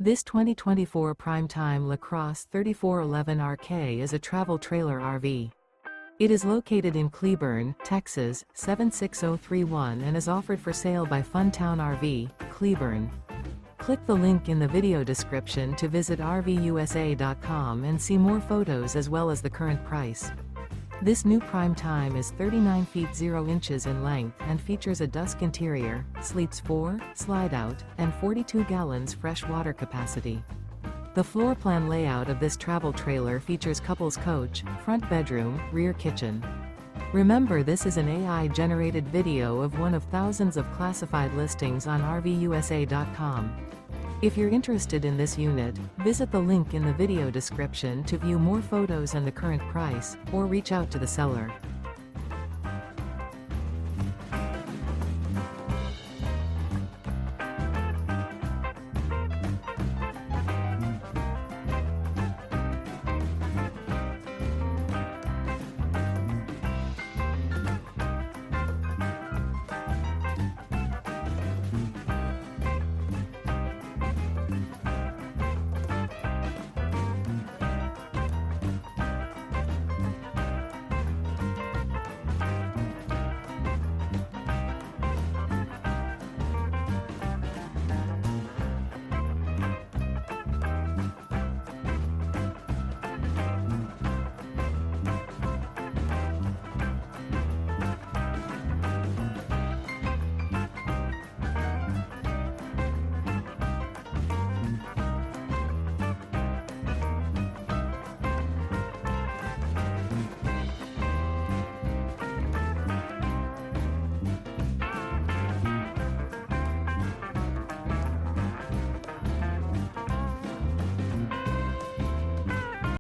This 2024 Prime Time LaCrosse 3411RK is a travel trailer RV. It is located in Cleburne, Texas, 76031 and is offered for sale by Funtown RV, Cleburne. Click the link in the video description to visit RVUSA.com and see more photos as well as the current price. This new Prime Time is 39 feet 0 inches in length and features a DUSK interior, sleeps 4, Slideout, and 42 gallons fresh water capacity. The floor plan layout of this travel trailer features couples coach, front bedroom, rear kitchen. Remember, this is an AI-generated video of one of thousands of classified listings on RVUSA.com. If you're interested in this unit, visit the link in the video description to view more photos and the current price, or reach out to the seller.